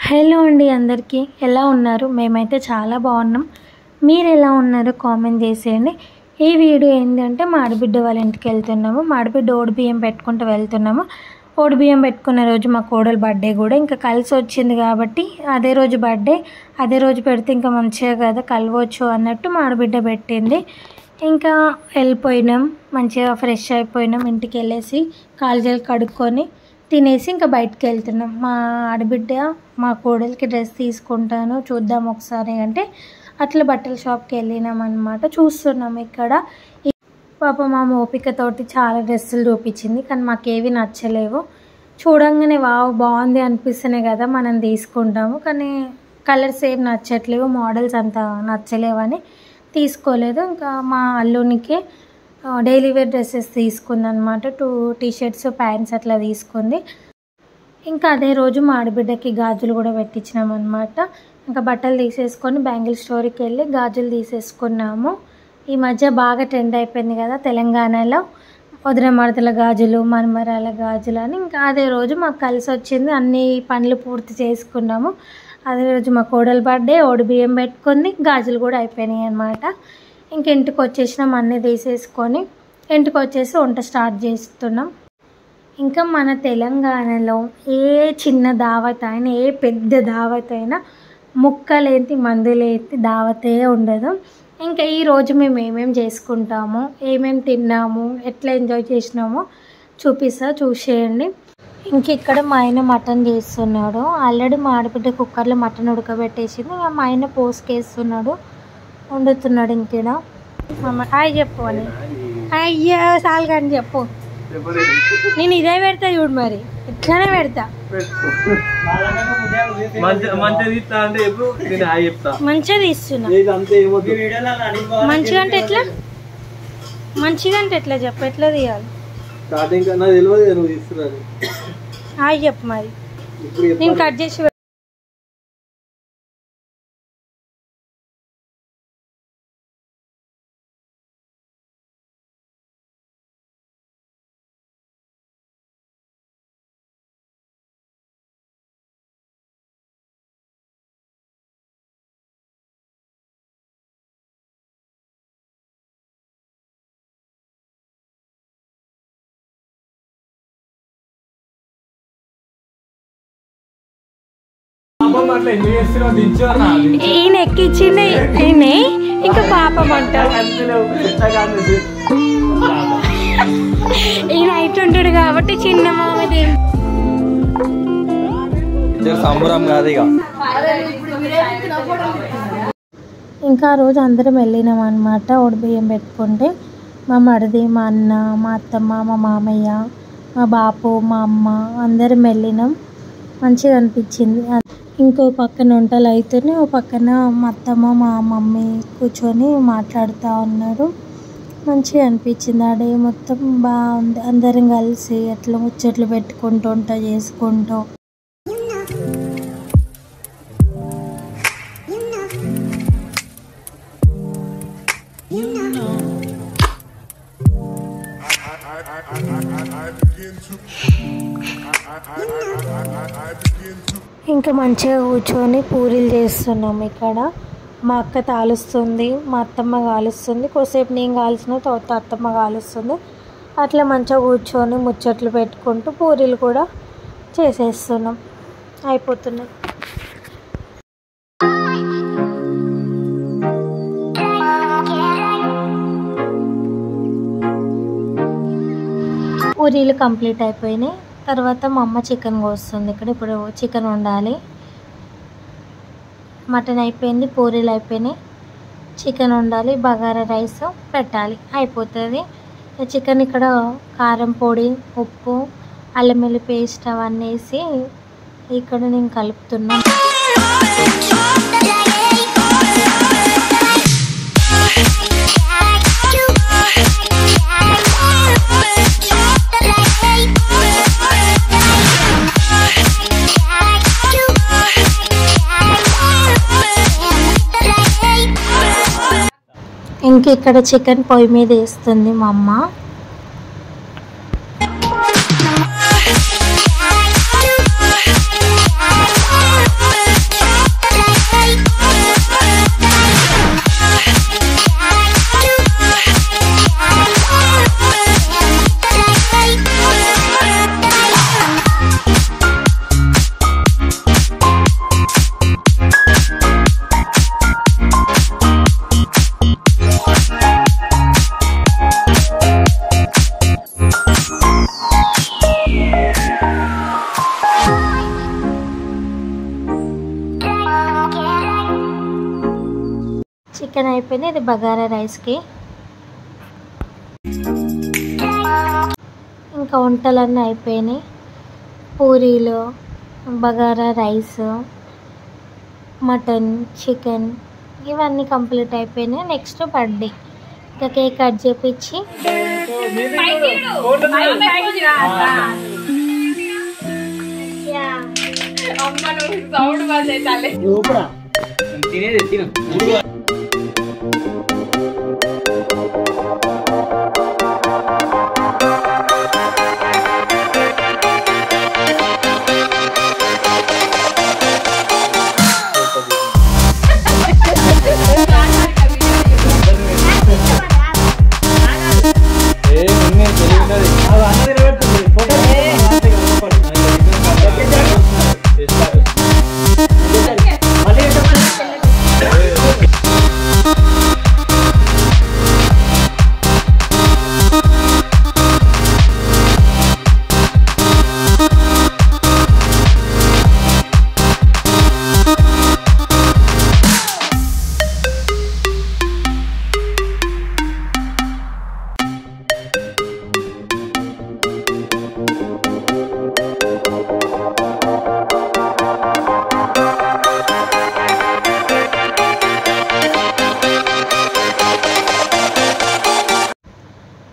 Hello అండి, అందరికీ ఎలా ఉన్నారు? మేమైతే చాలా బాగున్నాం. మీరు ఎలా ఉన్నారో కామెంట్ చేసేయండి. ఈ వీడియో ఏంటంటే మా ఆడబిడ్డ వాళ్ళ ఇంటికి వెళ్తున్నాము. మా ఆడబిడ్డ ఓడిబియ్యం పెట్టుకుంటూ వెళ్తున్నాము. ఓడిబియ్యం పెట్టుకున్న రోజు మా కోడలు బర్త్డే కూడా ఇంకా కలిసి వచ్చింది కాబట్టి అదే రోజు బర్త్డే, అదే రోజు పెడితే ఇంకా మంచిగా కదా కలవచ్చు అన్నట్టు మా ఆడబిడ్డ పెట్టింది. ఇంకా వెళ్ళిపోయినాం, మంచిగా ఫ్రెష్ అయిపోయినాం. ఇంటికి వెళ్ళేసి కాలు చేలు కడుక్కొని తినేసి ఇంకా బయటకు వెళ్తున్నాం. మా ఆడబిడ్డ మా కోడలికి డ్రెస్ తీసుకుంటాను చూద్దాం ఒకసారి అంటే అట్లా బట్టల షాప్కి వెళ్ళినాం అన్నమాట. చూస్తున్నాం ఇక్కడ. పాప మా ఓపికతోటి చాలా డ్రెస్సులు చూపించింది, కానీ మాకేవి నచ్చలేవు. చూడంగానే వావ్ బాగుంది అనిపిస్తున్నాయి కదా మనం తీసుకుంటాము, కానీ కలర్స్ ఏం నచ్చట్లేవు, మోడల్స్ అంతా నచ్చలేవని తీసుకోలేదు. ఇంకా మా అల్లునికి డైలీ వేర్ డ్రెస్సెస్ తీసుకుంది అనమాట. 2 టీషర్ట్స్ ప్యాంట్స్ అట్లా తీసుకుంది. ఇంకా అదే రోజు మా ఆడబిడ్డకి గాజులు కూడా పెట్టించినాం అనమాట. ఇంకా బట్టలు తీసేసుకొని బ్యాంగిల్ స్టోర్కి వెళ్ళి గాజులు తీసేసుకున్నాము. ఈ మధ్య బాగా ట్రెండ్ అయిపోయింది కదా తెలంగాణలో వదిన మరదల గాజులు, మన్మరాల గాజులు అని. ఇంకా అదే రోజు మాకు కలిసి వచ్చింది, అన్ని పనులు పూర్తి చేసుకున్నాము. అదే రోజు మా కోడలు బర్త్డే, ఓడిబియ్యం పెట్టుకుంది, గాజులు కూడా అయిపోయినాయి అనమాట. ఇంక ఇంటికి వచ్చేసినాం, అన్నీ తీసేసుకొని ఇంటికి వచ్చేసి వంట స్టార్ట్ చేస్తున్నాం. ఇంకా మన తెలంగాణలో ఏ చిన్న దావత్ అయినా, ఏ పెద్ద దావత్ అయినా ముక్కలేంటి మందులేంటి దావతే ఉండదు. ఇంకా ఈరోజు మేము ఏమేమి చేసుకుంటాము, ఏమేమి తిన్నాము, ఎట్లా ఎంజాయ్ చేసినామో చూసేయండి. ఇంక ఇక్కడ మా ఆయన మటన్ చేస్తున్నాడు. ఆల్రెడీ మా ఆడబిడ్డ కుక్కర్లో మటన్ ఉడకబెట్టేసింది. మా ఆయన పోసుకేస్తున్నాడు, వండుతున్నాడు. ఇంకేనా హాయ్ చెప్పు అని. అయ్యా సాల్గా అని చెప్పు. నేను ఇదే పెడతా చూడు, మరి ఇట్లానే పెడతా. మంచిగా తీస్తున్నా. మంచిగా అంటే ఎట్లా? మంచిగా అంటే ఎట్లా చెప్పు, ఎట్లా తీయాలి? హాయ్ చెప్పు మరి, నేను కట్ చేసి. ఈయన ఎక్కించింది ఈయన, ఇంకా పాపం అంటారు. ఈయన హైట్ ఉంటాడు కాబట్టి చిన్న మామది ఇంకా ఆ రోజు అందరం వెళ్ళినాం అనమాట. ఓడిబియ్యం పెట్టుకుంటే మా మరిది, మా అన్న, మా అత్తమ్మ, మా మామయ్య, మా బాపు, మా అమ్మ అందరం వెళ్ళినాం. మంచిగా అనిపించింది. ఇంకో పక్కన వంటలు అయితేనే ఓ పక్కన మా అత్తమ్మ, మా మమ్మీ కూర్చొని మాట్లాడుతూ ఉన్నారు. మంచిగా అనిపించింది. ఆ డే మొత్తం బాగుంది. అందరం కలిసి అట్లా ముచ్చట్లు పెట్టుకుంటూ వంట చేసుకుంటూ. ఇంకా మంచిగా కూర్చొని పూరీలు చేస్తున్నాం. ఇక్కడ మా అక్క తాలుస్తుంది, మా అత్తమ్మ కాలుస్తుంది, కొద్దిసేపు నేను కాల్చిన తర్వాత అత్తమ్మ కాలుస్తుంది. అట్లా మంచిగా కూర్చొని ముచ్చట్లు పెట్టుకుంటూ పూరీలు కూడా చేసేస్తున్నాం, అయిపోతున్నాయి. పూరీలు కంప్లీట్ అయిపోయినాయి. తర్వాత మా అమ్మ చికెన్ కోస్తుంది. ఇక్కడ ఇప్పుడు చికెన్ వండాలి. మటన్ అయిపోయింది, పూరీలు అయిపోయినాయి, చికెన్ వండాలి, బగారా రైస్ పెట్టాలి, అయిపోతుంది. చికెన్ ఇక్కడ కారం పొడి, ఉప్పు, అల్లం వెల్లుల్లి పేస్ట్ అవన్నీ వేసి ఇక్కడ నేను కలుపుతున్నాను. ఇంక ఇక్కడ చికెన్ పొయ్యి మీద వేస్తుంది మా అమ్మ. చికెన్ అయిపోయింది. ఇది బగారా రైస్కి. ఇంకా వంటలన్నీ అయిపోయినాయి. పూరీలు, బగారా రైస్, మటన్, చికెన్ ఇవన్నీ కంప్లీట్ అయిపోయినాయి. Next birthday. ఇంకా కేక్ కట్ చేపించి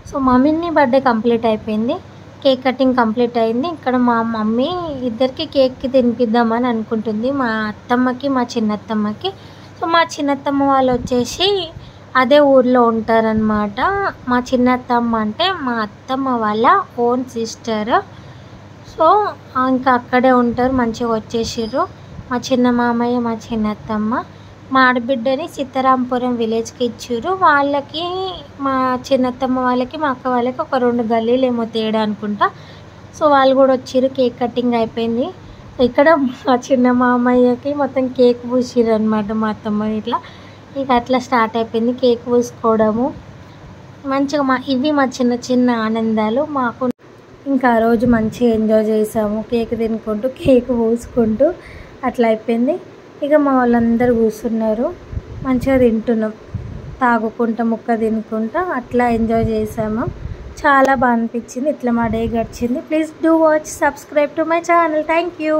సో మమ్మీని బర్త్డే కంప్లీట్ అయిపోయింది. కేక్ కటింగ్ కంప్లీట్ అయింది. ఇక్కడ మా మమ్మీ ఇద్దరికి కేక్కి తినిపిద్దామని అనుకుంటుంది, మా అత్తమ్మకి మా చిన్నత్తమ్మకి. సో మా చిన్నత్తమ్మ వాళ్ళు వచ్చేసి అదే ఊర్లో ఉంటారనమాట. మా చిన్నత్తమ్మ అంటే మా అత్తమ్మ వాళ్ళ ఓన్ సిస్టర్. సో ఇంకా అక్కడే ఉంటారు. మంచిగా వచ్చేసారు మా చిన్న మామయ్య, మా చిన్నత్తమ్మ. మా ఆడబిడ్డని సీతారాంపురం విలేజ్కి ఇచ్చారు. వాళ్ళకి మా చిన్నత్తమ్మ వాళ్ళకి మా అక్క వాళ్ళకి ఒక 2 గల్లీలు ఏమో తేడా అనుకుంటా. సో వాళ్ళు కూడా వచ్చారు. కేక్ కటింగ్ అయిపోయింది. ఇక్కడ మా చిన్న మామయ్యకి మొత్తం కేక్ పూసిర్రు అనమాట మా అత్తమ్మ. ఇట్లా ఇక అట్లా స్టార్ట్ అయిపోయింది కేక్ పూసుకోవడము. మంచిగా ఇవి మా చిన్న చిన్న ఆనందాలు మాకు. ఇంకా ఆ రోజు మంచిగా ఎంజాయ్ చేసాము, కేక్ తినుకుంటూ కేక్ పూసుకుంటూ అట్లా అయిపోయింది. ఇక మా వాళ్ళందరూ కూర్చున్నారు, మంచిగా తింటున్నాం, తాగుకుంటా ముక్క తినుకుంటా అట్లా ఎంజాయ్ చేసాము. చాలా బాగా అనిపించింది. ఇట్లా మా డే గడిచింది. Please do watch, subscribe to my channel. Thank you.